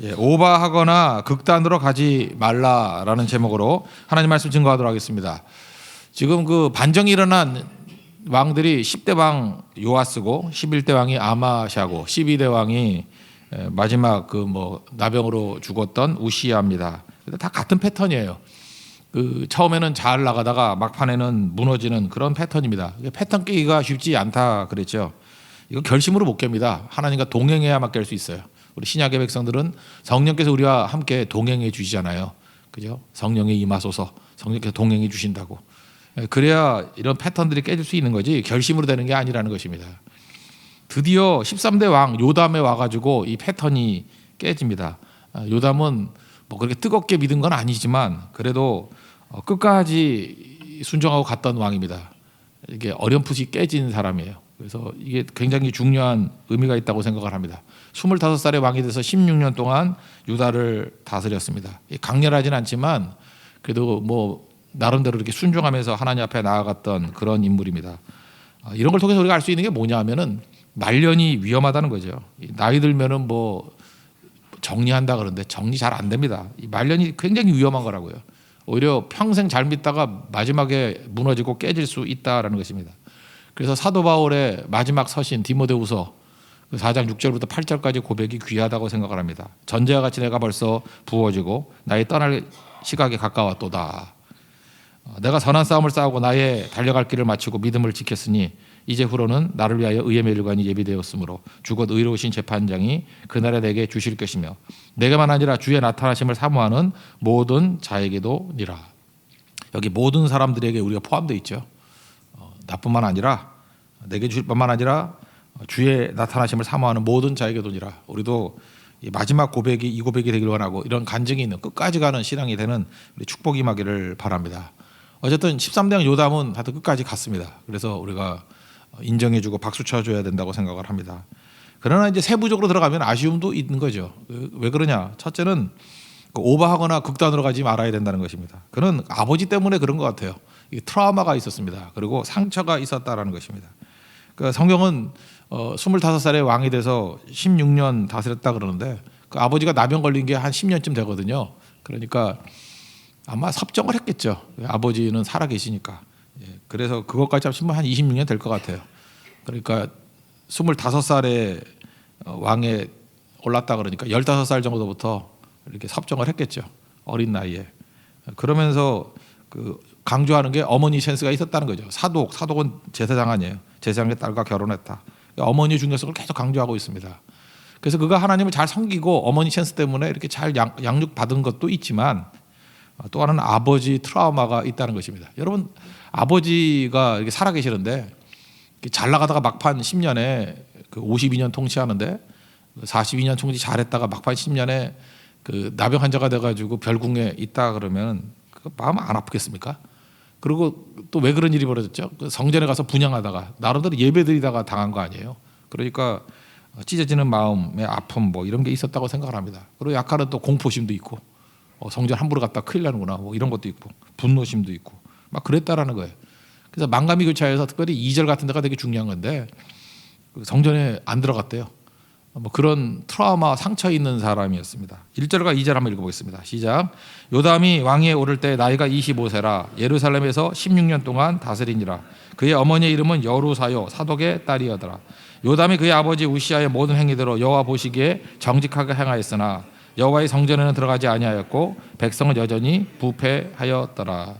예, 오버하거나 극단으로 가지 말라라는 제목으로 하나님 말씀 증거하도록 하겠습니다. 지금 그 반정이 일어난 왕들이 10대 왕 요아스고 11대 왕이 아마샤고 12대 왕이 마지막 그 뭐 나병으로 죽었던 우시야입니다. 다 같은 패턴이에요. 그 처음에는 잘 나가다가 막판에는 무너지는 그런 패턴입니다. 패턴 깨기가 쉽지 않다 그랬죠. 이거 결심으로 못 깹니다. 하나님과 동행해야만 깰 수 있어요. 우리 신약의 백성들은 성령께서 우리와 함께 동행해 주시잖아요. 그죠? 성령이 임하소서. 성령께서 동행해 주신다고. 그래야 이런 패턴들이 깨질 수 있는 거지 결심으로 되는 게 아니라는 것입니다. 드디어 13대 왕 요담에 와가지고 이 패턴이 깨집니다. 요담은 뭐 그렇게 뜨겁게 믿은 건 아니지만 그래도 끝까지 순종하고 갔던 왕입니다. 이게 어렴풋이 깨진 사람이에요. 그래서 이게 굉장히 중요한 의미가 있다고 생각을 합니다. 25살의 왕이 돼서 16년 동안 유다를 다스렸습니다. 강렬하진 않지만 그래도 뭐 나름대로 이렇게 순종하면서 하나님 앞에 나아갔던 그런 인물입니다. 이런 걸 통해서 우리가 알 수 있는 게 뭐냐면은 말년이 위험하다는 거죠. 나이 들면은 뭐 정리한다 그러는데 정리 잘 안 됩니다. 이 말년이 굉장히 위험한 거라고요. 오히려 평생 잘 믿다가 마지막에 무너지고 깨질 수 있다라는 것입니다. 그래서 사도 바울의 마지막 서신 디모데후서 4장 6절부터 8절까지 고백이 귀하다고 생각을 합니다. 전제와 같이 내가 벌써 부어지고 나의 떠날 시각에 가까웠도다. 내가 선한 싸움을 싸우고 나의 달려갈 길을 마치고 믿음을 지켰으니 이제 후로는 나를 위하여 의의 멸관이 예비되었으므로 주곧 의로우신 재판장이 그날에 내게 주실 것이며 내게만 아니라 주의 나타나심을 사모하는 모든 자에게도 니라. 여기 모든 사람들에게 우리가 포함되어 있죠. 나뿐만 아니라 내게 주실 뿐만 아니라 주의 나타나심을 사모하는 모든 자에게도니라. 우리도 마지막 고백이 이 고백이 되길 원하고 이런 간증이 있는 끝까지 가는 신앙이 되는 우리 축복이 임하기를 바랍니다. 어쨌든 13대 요담은 다들 끝까지 갔습니다. 그래서 우리가 인정해주고 박수 쳐줘야 된다고 생각을 합니다. 그러나 이제 세부적으로 들어가면 아쉬움도 있는 거죠. 왜 그러냐? 첫째는 오버하거나 극단으로 가지 말아야 된다는 것입니다. 그는 아버지 때문에 그런 것 같아요. 트라우마가 있었습니다. 그리고 상처가 있었다라는 것입니다. 그 성경은 25살의 왕이 돼서 16년 다스렸다 그러는데 그 아버지가 나병 걸린 게 한 10년쯤 되거든요. 그러니까 아마 섭정을 했겠죠. 아버지는 살아 계시니까. 그래서 그것까지 합치면 한 26년 될 것 같아요. 그러니까 25살에 왕에 올랐다 그러니까 15살 정도부터 이렇게 섭정을 했겠죠. 어린 나이에. 그러면서 그 강조하는 게 어머니 센스가 있었다는 거죠. 사독은 제사장 아니에요. 제사장의 딸과 결혼했다. 어머니의 중요성을 계속 강조하고 있습니다. 그래서 그가 하나님을 잘 섬기고 어머니 센스 때문에 이렇게 잘 양육받은 것도 있지만 또 하나는 아버지 트라우마가 있다는 것입니다. 여러분 아버지가 이렇게 살아계시는데 잘 나가다가 막판 10년에 그 52년 통치하는데 42년 통치 잘했다가 막판 10년에 그 나병 환자가 돼가지고 별궁에 있다 그러면 그 마음 안 아프겠습니까? 그리고 또 왜 그런 일이 벌어졌죠? 그 성전에 가서 분향하다가 나름대로 예배드리다가 당한 거 아니에요? 그러니까 찢어지는 마음의 아픔 뭐 이런 게 있었다고 생각을 합니다. 그리고 약간은 또 공포심도 있고 성전 함부로 갔다 큰일 나는구나 뭐 이런 것도 있고 분노심도 있고 막 그랬다라는 거예요. 그래서 망가미 교차에서 특별히 2절 같은 데가 되게 중요한 건데 성전에 안 들어갔대요. 뭐 그런 트라우마 상처 있는 사람이었습니다. 1절과 2절 한번 읽어보겠습니다. 시작. 요담이 왕위에 오를 때 나이가 25세라 예루살렘에서 16년 동안 다스리니라. 그의 어머니의 이름은 여루사요 사독의 딸이었더라. 요담이 그의 아버지 우시아의 모든 행위대로 여호와 보시기에 정직하게 행하였으나 여호와의 성전에는 들어가지 아니하였고 백성은 여전히 부패하였더라.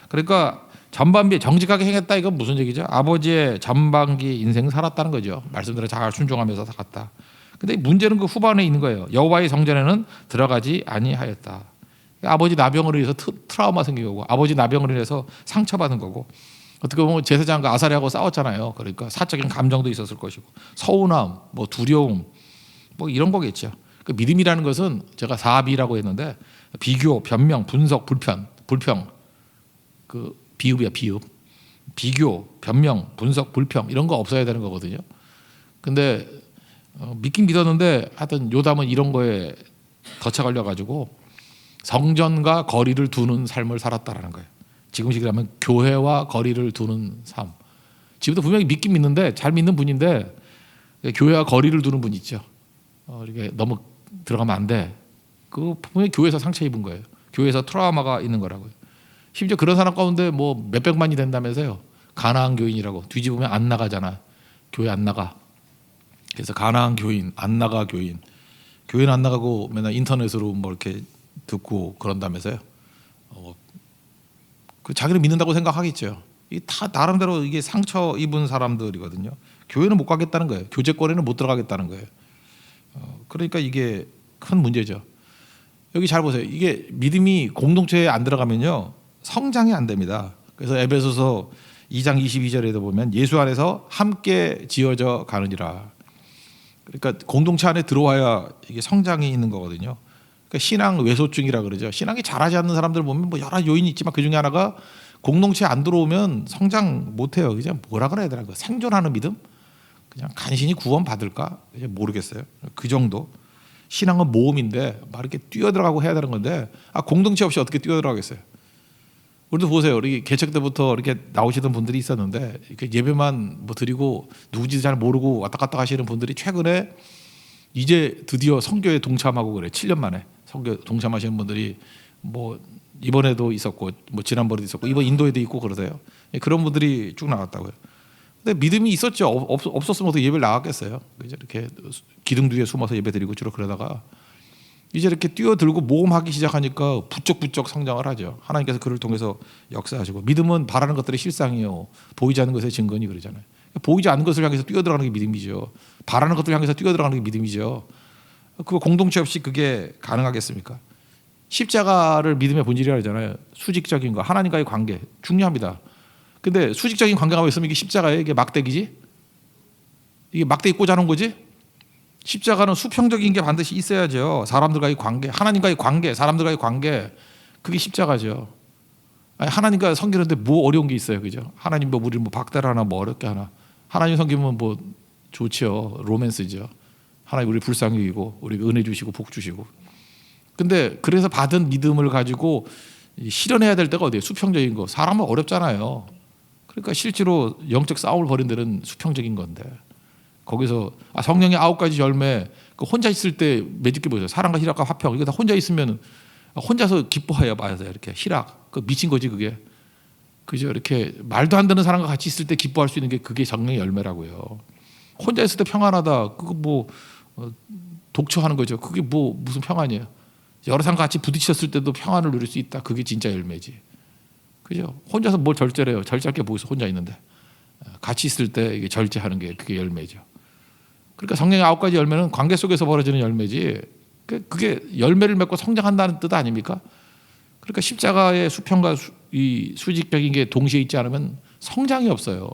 그러니까 전반기 정직하게 행했다 이건 무슨 얘기죠? 아버지의 전반기 인생 살았다는 거죠. 말씀대로 잘 순종하면서 살았다. 근데 문제는 그 후반에 있는 거예요. 여호와의 성전에는 들어가지 아니하였다. 아버지 나병으로 인해서 트라우마 생긴 거고 아버지 나병으로 인해서 상처받은 거고 어떻게 보면 제사장과 아사랴하고 싸웠잖아요. 그러니까 사적인 감정도 있었을 것이고 서운함, 뭐 두려움 뭐 이런 거겠죠. 그 믿음이라는 것은 제가 사비라고 했는데 비교, 변명, 분석, 불평 그 비읍이야 비읍. 비교, 변명, 분석, 불평 이런 거 없어야 되는 거거든요. 근데 믿긴 믿었는데 하여튼 요담은 이런 거에 덫에 걸려가지고 성전과 거리를 두는 삶을 살았다라는 거예요. 지금식이라면 교회와 거리를 두는 삶. 지금도 분명히 믿긴 믿는데 잘 믿는 분인데 교회와 거리를 두는 분 있죠. 이렇게 너무 들어가면 안 돼. 그 분명히 교회에서 상처 입은 거예요. 교회에서 트라우마가 있는 거라고요. 심지어 그런 사람 가운데 뭐 몇백만이 된다면서요. 가나안 교인이라고 뒤집으면 안 나가잖아. 교회 안 나가. 그래서 가나안 교인, 안 나가 교인. 교회는 안 나가고 맨날 인터넷으로 뭐 이렇게 듣고 그런다면서요. 그 자기를 믿는다고 생각하겠죠. 이 다 나름대로 이게 상처 입은 사람들이거든요. 교회는 못 가겠다는 거예요. 교제거리는 못 들어가겠다는 거예요. 그러니까 이게 큰 문제죠. 여기 잘 보세요. 이게 믿음이 공동체에 안 들어가면요 성장이 안 됩니다. 그래서 에베소서 2장 22절에도 보면 예수 안에서 함께 지어져 가느니라. 그러니까 공동체 안에 들어와야 이게 성장이 있는 거거든요. 그러니까 신앙 외소증이라 그러죠. 신앙이 잘하지 않는 사람들 보면 뭐 여러 요인이 있지만 그 중에 하나가 공동체에 안 들어오면 성장 못해요. 그냥 뭐라 그래야 되나? 생존하는 믿음? 그냥 간신히 구원 받을까? 모르겠어요. 그 정도. 신앙은 모험인데 막 이렇게 뛰어들어가고 해야 되는 건데 공동체 없이 어떻게 뛰어들어가겠어요? 우리도 보세요. 우리 개척 때부터 이렇게 나오시던 분들이 있었는데 이렇게 예배만 뭐 드리고 누구지도 잘 모르고 왔다 갔다 하시는 분들이 최근에 이제 드디어 선교에 동참하고 그래. 7년 만에 선교 동참하시는 분들이 뭐 이번에도 있었고 뭐 지난번에도 있었고 이번 인도에도 있고 그러세요. 그런 분들이 쭉 나왔다고요. 근데 믿음이 있었죠. 없었으면 어떻게 예배를 나갔겠어요. 이제 이렇게 기둥 뒤에 숨어서 예배 드리고 주로 그러다가 이제 이렇게 뛰어들고 모험하기 시작하니까 부쩍부쩍 성장을 하죠. 하나님께서 그를 통해서 역사하시고 믿음은 바라는 것들의 실상이요 보이지 않는 것의 증거니 그러잖아요. 보이지 않는 것을 향해서 뛰어들어가는 게 믿음이죠. 바라는 것들을 향해서 뛰어들어가는 게 믿음이죠. 그 공동체 없이 그게 가능하겠습니까? 십자가를 믿음의 본질이라 하잖아요. 수직적인 거 하나님과의 관계 중요합니다. 근데 수직적인 관계가 있으면 이게 십자가예요? 이게 막대기지? 이게 막대기 꽂아놓은 거지? 십자가는 수평적인 게 반드시 있어야죠. 사람들과의 관계, 하나님과의 관계, 사람들과의 관계 그게 십자가죠. 아니, 하나님과 섬기는데 뭐 어려운 게 있어요, 그죠? 하나님 뭐 우리 뭐 박대하나 뭐 어렵게 하나? 하나님 섬기면 뭐 좋죠, 로맨스죠. 하나님 우리 불쌍히 여기고 우리 은혜 주시고 복 주시고. 근데 그래서 받은 믿음을 가지고 실현해야 될 때가 어디예요? 수평적인 거. 사람은 어렵잖아요. 그러니까 실제로 영적 싸움을 벌인 데는 수평적인 건데 거기서 성령의 9가지 열매 그 혼자 있을 때 맺을 게 뭐죠? 사랑과 희락과 화평. 이거 다 혼자 있으면 혼자서 기뻐해야 봐야 돼요. 이렇게 희락. 그 미친 거지 그게. 그죠? 이렇게 말도 안 되는 사람과 같이 있을 때 기뻐할 수 있는 게 그게 성령의 열매라고요. 혼자 있을 때 평안하다. 그거 뭐 독처하는 거죠. 그게 뭐 무슨 평안이에요? 여러 사람과 같이 부딪혔을 때도 평안을 누릴 수 있다. 그게 진짜 열매지. 그죠? 혼자서 뭘 절제해요? 절제할 게 뭐 있어? 혼자 있는데. 같이 있을 때 이게 절제하는 게 그게 열매죠. 그러니까 성령의 9가지 열매는 관계 속에서 벌어지는 열매지. 그게 열매를 맺고 성장한다는 뜻 아닙니까? 그러니까 십자가의 수평과 이 수직적인 게 동시에 있지 않으면 성장이 없어요.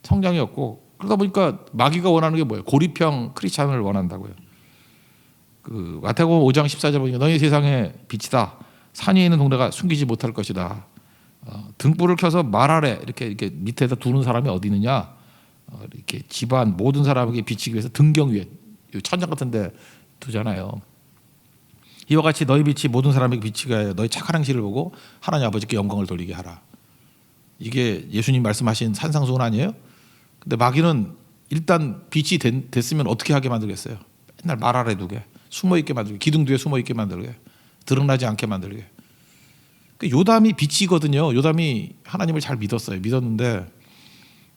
성장이 없고 그러다 보니까 마귀가 원하는 게 뭐예요? 고리평 크리스찬을 원한다고요. 그 마태복음 5장 14절 보니까 너희 세상의 빛이다. 산 위에 있는 동네가 숨기지 못할 것이다. 등불을 켜서 말하래 이렇게 밑에다 두는 사람이 어디 있느냐? 이렇게 집안 모든 사람에게 비치기 위해서 등경 위에 천장 같은데 두잖아요. 이와 같이 너희 빛이 모든 사람에게 비치게 하여 너희 착한 행실을 보고 하나님 아버지께 영광을 돌리게 하라. 이게 예수님 말씀하신 산상수훈 아니에요? 근데 마귀는 일단 빛이 됐으면 어떻게 하게 만들겠어요? 맨날 말 아래 두게, 숨어 있게 만들게, 기둥 뒤에 숨어 있게 만들게, 드러나지 않게 만들게. 요담이 빛이거든요. 요담이 하나님을 잘 믿었는데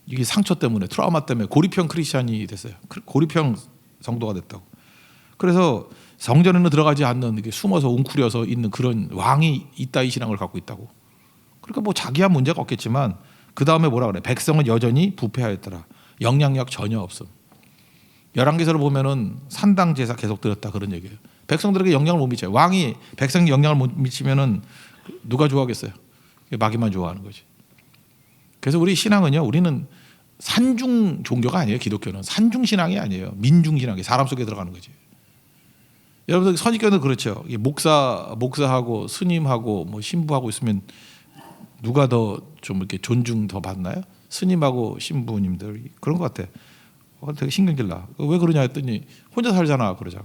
이게 상처 때문에, 트라우마 때문에 고리평 크리스찬이 됐어요. 고리평 성도가 됐다고. 그래서 성전에는 들어가지 않는 이게 숨어서 웅크려서 있는 그런 왕이 있다 이 신앙을 갖고 있다고. 그러니까 뭐 자기야 문제가 없겠지만 그 다음에 뭐라 그래? 백성은 여전히 부패하였더라. 영향력 전혀 없음. 열왕기서를 보면은 산당 제사 계속 드렸다 그런 얘기예요. 백성들에게 영향을 못 미쳐요. 왕이 백성에 영향을 못 미치면은 누가 좋아하겠어요? 마귀만 좋아하는 거지. 그래서 우리 신앙은요, 우리는 산중 종교가 아니에요. 기독교는 산중 신앙이 아니에요. 민중 신앙이 사람 속에 들어가는 거지. 여러분들 선입견도 그렇죠. 목사하고 스님하고 뭐 신부하고 있으면 누가 더 좀 이렇게 존중 더 받나요? 스님하고 신부님들 그런 것 같아. 되게 신경질나. 왜 그러냐 했더니 혼자 살잖아 그러잖아.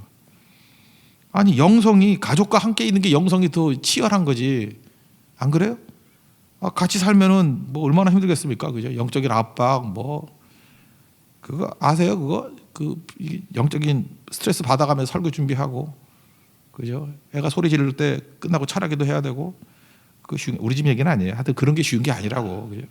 아니 영성이 가족과 함께 있는 게 영성이 더 치열한 거지. 안 그래요? 같이 살면은 뭐 얼마나 힘들겠습니까? 그죠? 영적인 압박 뭐 그거 아세요? 그거 그 영적인 스트레스 받아가면서 설교 준비하고 그죠? 애가 소리 지를 때 끝나고 차라기도 해야 되고, 그 쉬운, 우리 집 얘기는 아니에요. 하여튼 그런 게 쉬운 게 아니라고. 그죠?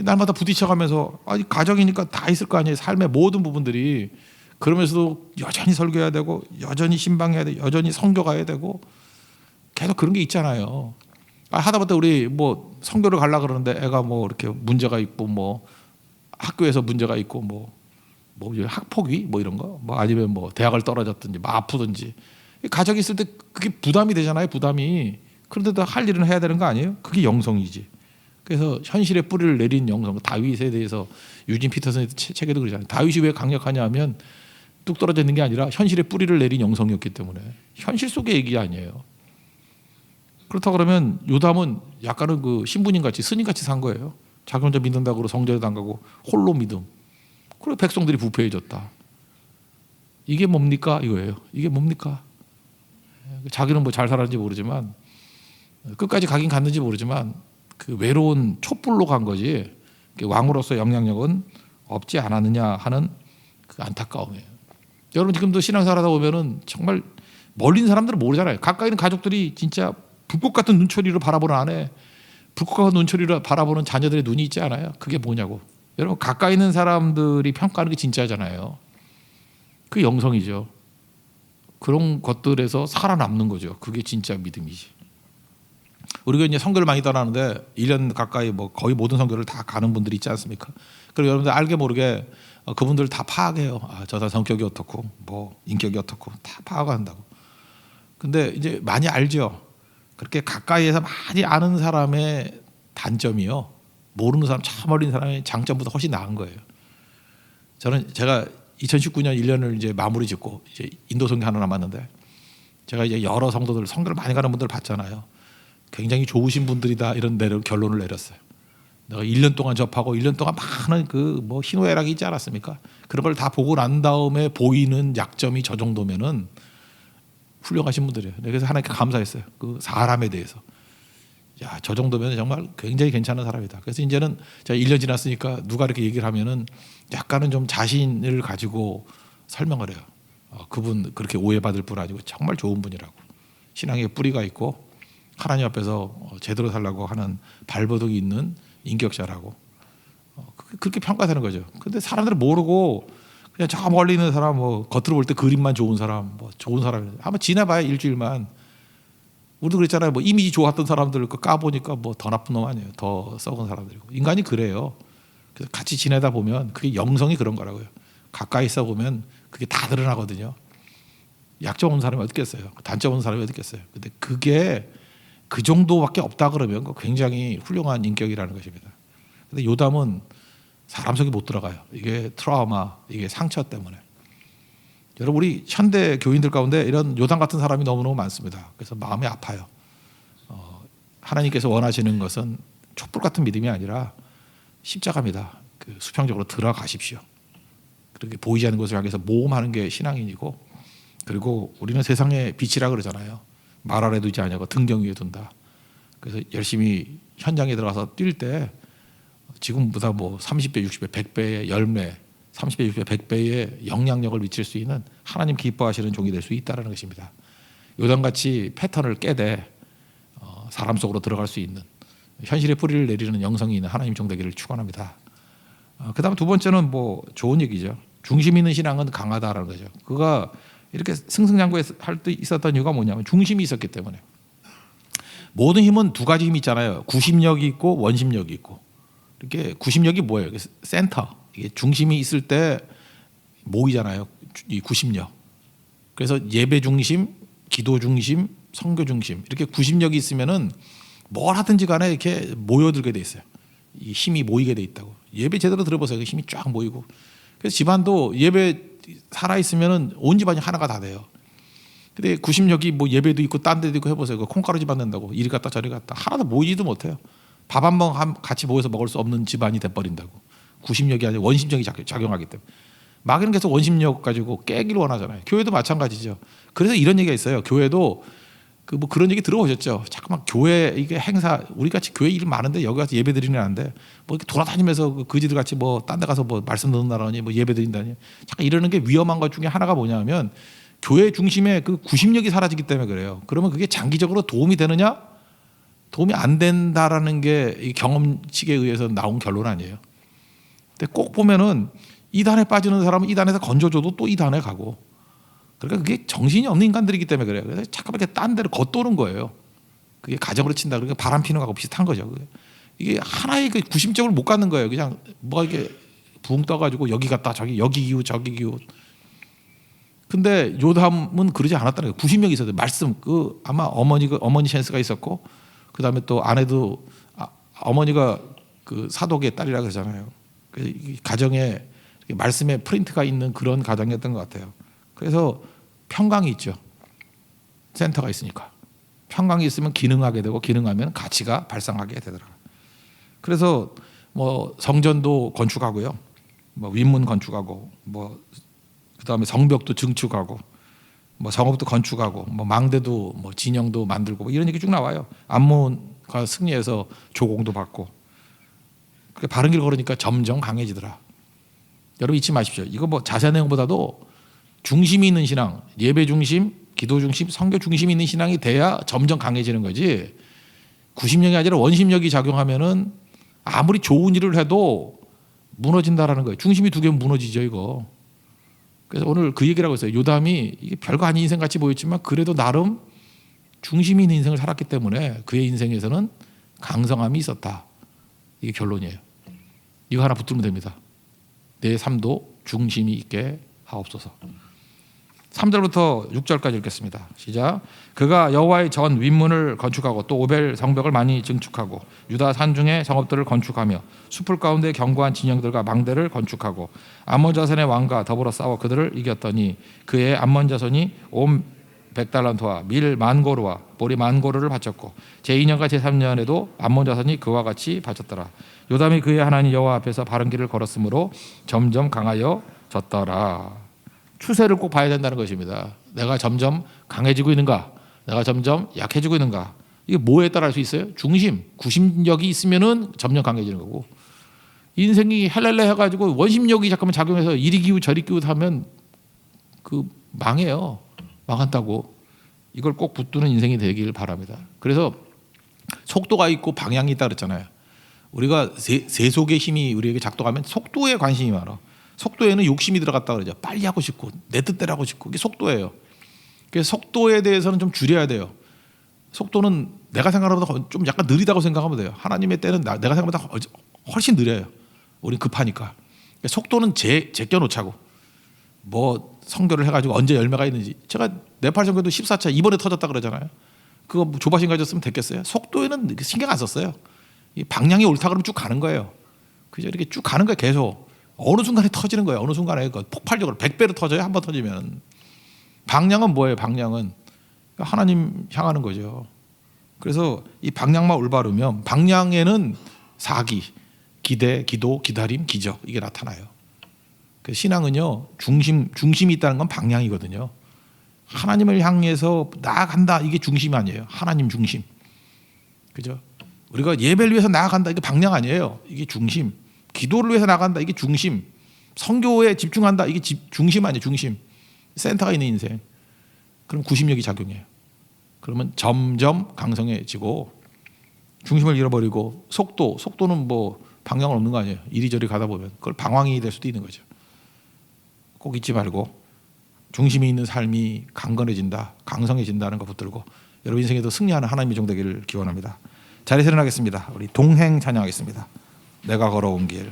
날마다 부딪혀가면서 아니 가정이니까 다 있을 거 아니에요. 삶의 모든 부분들이. 그러면서도 여전히 설교해야 되고 여전히 신방해야 되고 여전히 성교 가야 되고 계속 그런 게 있잖아요. 하다못해 우리 뭐 성교를 가려고 그러는데 애가 뭐 이렇게 문제가 있고 뭐 학교에서 문제가 있고 뭐 학폭위 뭐 이런 거 뭐 아니면 뭐 대학을 떨어졌든지 뭐 아프든지 가정이 있을 때 그게 부담이 되잖아요. 부담이. 그런데도 할 일은 해야 되는 거 아니에요? 그게 영성이지. 그래서 현실의 뿌리를 내린 영성. 다윗에 대해서 유진 피터슨의 책에도 그러잖아요. 다윗이 왜 강력하냐 하면 뚝 떨어져 있는 게 아니라 현실의 뿌리를 내린 영성이었기 때문에. 현실 속의 얘기 아니에요. 그렇다 그러면 요담은 약간은 그 신부님 같이 스님 같이 산 거예요. 자기 혼자 믿는다고 성전에도 안 가고 홀로 믿음. 그리고 백성들이 부패해졌다. 이게 뭡니까? 이거예요. 이게 뭡니까? 자기는 뭐 잘 살았는지 모르지만 끝까지 가긴 갔는지 모르지만 그 외로운 촛불로 간 거지 왕으로서 영향력은 없지 않았느냐 하는 그 안타까움이에요. 여러분 지금도 신앙생활 하다 보면은 정말 멀리 있는 사람들은 모르잖아요. 가까이 있는 가족들이 진짜 불꽃 같은 눈초리로 바라보는 아내, 불꽃 같은 눈초리로 바라보는 자녀들의 눈이 있지 않아요? 그게 뭐냐고. 여러분 가까이 있는 사람들이 평가하는 게 진짜잖아요. 그 영성이죠. 그런 것들에서 살아남는 거죠. 그게 진짜 믿음이지. 우리가 이제 선교를 많이 떠나는데 1년 가까이 뭐 거의 모든 선교를 다 가는 분들이 있지 않습니까? 그리고 여러분들 알게 모르게 그분들 다 파악해요. 저 사람 성격이 어떻고 뭐 인격이 어떻고 다 파악한다고. 근데 이제 많이 알죠. 그렇게 가까이에서 많이 아는 사람의 단점이요. 모르는 사람, 참 멀리 있는 사람의 장점보다 훨씬 나은 거예요. 제가 2019년 1년을 이제 마무리 짓고 이제 인도 선교 하나 남았는데 제가 이제 여러 성도들 선교를 많이 가는 분들 봤잖아요. 굉장히 좋으신 분들이다 이런 결론을 내렸어요. 내가 1년 동안 접하고 1년 동안 많은 그 뭐 희노애락이 있지 않았습니까? 그런 걸 다 보고 난 다음에 보이는 약점이 저 정도면은 훌륭하신 분들이에요. 그래서 하나님께 감사했어요. 그 사람에 대해서. 야, 저 정도면 정말 굉장히 괜찮은 사람이다. 그래서 이제는 제가 1년 지났으니까 누가 이렇게 얘기를 하면은 약간은 좀 자신을 가지고 설명을 해요. 그분 그렇게 오해받을 분 아니고 정말 좋은 분이라고. 신앙에 뿌리가 있고 하나님 앞에서 제대로 살라고 하는 발버둥이 있는 인격자라고. 그렇게 평가되는 거죠. 근데 사람들은 모르고 그냥 저 멀리 있는 사람 뭐 겉으로 볼 때 그림만 좋은 사람 뭐 좋은 사람 한번 지나봐야 일주일만. 우리도 그랬잖아요. 뭐 이미지 좋았던 사람들 그 까보니까 뭐 더 나쁜 놈 아니에요. 더 썩은 사람들이고. 인간이 그래요. 그래서 같이 지내다 보면 그게 영성이 그런 거라고요. 가까이 있어 보면 그게 다 드러나거든요. 약점 없는 사람이 어떻겠어요. 단점 없는 사람이 어떻겠어요. 근데 그게 그 정도밖에 없다 그러면 굉장히 훌륭한 인격이라는 것입니다. 근데 요담은 사람 속에 못 들어가요. 이게 트라우마, 이게 상처 때문에. 여러분 우리 현대 교인들 가운데 이런 요담 같은 사람이 너무너무 많습니다. 그래서 마음이 아파요. 하나님께서 원하시는 것은 촛불 같은 믿음이 아니라 십자가입니다. 그 수평적으로 들어가십시오. 그렇게 보이지 않는 것을 향해서 모험하는 게 신앙인이고, 그리고 우리는 세상의 빛이라 그러잖아요. 말 아래 두지 아니하고 등경 위에 둔다. 그래서 열심히 현장에 들어가서 뛸 때 지금보다 뭐 30배, 60배, 100배의 열매, 30배, 60배, 100배의 영향력을 미칠 수 있는 하나님 기뻐하시는 종이 될 수 있다는 것입니다. 요담같이 패턴을 깨되 사람 속으로 들어갈 수 있는 현실의 뿌리를 내리는 영성이 있는 하나님 종 되기를 축원합니다. 그다음 두 번째는 뭐 좋은 얘기죠. 중심 있는 신앙은 강하다라는 거죠. 그가 이렇게 승승장구할 때 있었던 이유가 뭐냐면 중심이 있었기 때문에. 모든 힘은 두 가지 힘이 있잖아요. 구심력이 있고 원심력이 있고. 이렇게 구심력이 뭐예요? 센터. 이게 중심이 있을 때 모이잖아요. 이 구심력. 그래서 예배 중심, 기도 중심, 선교 중심 이렇게 구심력이 있으면은 뭘 하든지 간에 이렇게 모여들게 돼 있어요. 이 힘이 모이게 돼 있다고. 예배 제대로 들어보세요. 그 힘이 쫙 모이고. 그래서 집안도 예배 살아 있으면은 온 집안이 하나가 다 돼요. 근데 구심력이 뭐 예배도 있고 딴 데도 있고 해보세요. 그 콩가루 집안 된다고 이리 갔다 저리 갔다 하나도 모이지도 못해요. 밥 한 번 같이 모여서 먹을 수 없는 집안이 돼버린다고. 구심력이 아니라 원심력이 작용하기 때문에. 마귀는 계속 원심력 가지고 깨기를 원하잖아요. 교회도 마찬가지죠. 그래서 이런 얘기가 있어요. 교회도 그 뭐 그런 얘기 들어보셨죠? 자꾸만 교회 이게 행사 우리 같이 교회 일 많은데 여기 가서 예배 드리는 안데 뭐 이렇게 돌아다니면서 그 거지들 같이 뭐 딴 데 가서 뭐 말씀 듣는다라니 뭐 예배 드린다니 잠깐 이러는 게 위험한 것 중에 하나가 뭐냐면 교회 중심의 그 구심력이 사라지기 때문에 그래요. 그러면 그게 장기적으로 도움이 되느냐? 도움이 안 된다라는 게 이 경험칙에 의해서 나온 결론 아니에요. 근데 꼭 보면은 이단에 빠지는 사람은 이단에서 건져줘도 또 이단에 가고, 그러니까 그게 정신이 없는 인간들이기 때문에 그래요. 그래서 잠깐 이렇게 딴 데를 겉도는 거예요. 그게 가정으로 친다. 그러니까 바람 피는 거하고 비슷한 거죠. 이게 하나의 그 구심점을 못 갖는 거예요. 그냥 뭐가 이게 붕 떠가지고 여기 갔다 저기, 여기 기웃 저기 기웃. 근데 요담은 그러지 않았다는 거예요. 구심력이 있어요. 말씀 그 아마 어머니 센스가 있었고, 그 다음에 또 아내도 어머니가 그 사독의 딸이라 그러잖아요. 이 가정에 말씀에 프린트가 있는 그런 가정이었던 것 같아요. 그래서 평강이 있죠. 센터가 있으니까. 평강이 있으면 기능하게 되고, 기능하면 가치가 발상하게 되더라고요. 그래서 뭐 성전도 건축하고요, 뭐 윗문 건축하고, 뭐 그다음에 성벽도 증축하고, 뭐 성읍도 건축하고, 뭐 망대도 뭐 진영도 만들고, 뭐 이런 얘기 쭉 나와요. 암몬과 승리해서 조공도 받고. 바른 길 걸으니까 점점 강해지더라. 여러분 잊지 마십시오. 이거 뭐 자세한 내용보다도 중심이 있는 신앙, 예배 중심, 기도 중심, 성교 중심이 있는 신앙이 돼야 점점 강해지는 거지. 구심력이 아니라 원심력이 작용하면은 아무리 좋은 일을 해도 무너진다라는 거예요. 중심이 두 개면 무너지죠, 이거. 그래서 오늘 그 얘기라고 했어요. 요담이 이게 별거 아닌 인생 같이 보였지만 그래도 나름 중심이 있는 인생을 살았기 때문에 그의 인생에서는 강성함이 있었다. 이게 결론이에요. 이거 하나 붙들면 됩니다. 내 삶도 중심이 있게 하옵소서. 3절부터 6절까지 읽겠습니다. 시작. 그가 여호와의 전 윗문을 건축하고 또 오벨 성벽을 많이 증축하고 유다 산중에 성읍들을 건축하며 숲을 가운데 견고한 진영들과 망대를 건축하고 암몬 자손의 왕과 더불어 싸워 그들을 이겼더니 그의 암몬 자손이 온 100달란트와 밀 만고르와 보리 만고르를 바쳤고 제2년과 제3년에도 암몬 자손이 그와 같이 바쳤더라. 요담이 그의 하나님 여호와 앞에서 바른 길을 걸었으므로 점점 강하여졌더라. 추세를 꼭 봐야 된다는 것입니다. 내가 점점 강해지고 있는가, 내가 점점 약해지고 있는가. 이게 뭐에 따라 할 수 있어요? 중심, 구심력이 있으면은 점점 강해지는 거고, 인생이 헬렐레 해가지고 원심력이 잠깐만 작용해서 이리 기웃 저리 기웃 하면 그 망해요. 망한다고. 이걸 꼭 붙드는 인생이 되길 바랍니다. 그래서 속도가 있고 방향이 있다 그랬잖아요. 우리가 세속의 힘이 우리에게 작동하면 속도에 관심이 많아. 속도에는 욕심이 들어갔다 그러죠. 빨리 하고 싶고 내 뜻대로 하고 싶고, 이게 속도예요. 그래서 속도에 대해서는 좀 줄여야 돼요. 속도는 내가 생각하는 것보다 좀 약간 느리다고 생각하면 돼요. 하나님의 때는 내가 생각보다 훨씬 느려요. 우린 급하니까. 속도는 제껴 놓자고. 뭐 선교를 해가지고 언제 열매가 있는지. 제가 네팔 선교도 14차 이번에 터졌다 그러잖아요. 그거 조바심 가졌으면 됐겠어요? 속도에는 신경 안 썼어요. 이 방향이 옳다 그러면 쭉 가는 거예요. 그죠? 이렇게 쭉 가는 거예요. 계속. 어느 순간에 터지는 거예요. 어느 순간에 폭발적으로 100배로 터져요. 한 번 터지면. 방향은 뭐예요? 방향은 하나님 향하는 거죠. 그래서 이 방향만 올바르면 방향에는 사기, 기대, 기도, 기다림, 기적, 이게 나타나요. 그 신앙은요, 중심이 있다는 건 방향이거든요. 하나님을 향해서 나아간다, 이게 중심 아니에요. 하나님 중심. 그죠? 우리가 예배를 위해서 나아간다, 이게 방향 아니에요. 이게 중심. 기도를 위해서 나간다, 이게 중심. 성교에 집중한다, 이게 중심 아니에요. 중심. 센터가 있는 인생. 그럼 구심력이 작용해요. 그러면 점점 강성해지고 중심을 잃어버리고 속도는 뭐 방향은 없는 거 아니에요. 이리저리 가다 보면 그걸 방황이 될 수도 있는 거죠. 꼭 잊지 말고 중심이 있는 삶이 강건해진다, 강성해진다는 거 붙들고 여러분 인생에도 승리하는 하나님의 종 되기를 기원합니다. 자리에서 일어나겠습니다. 우리 동행 찬양하겠습니다. 내가 걸어온 길.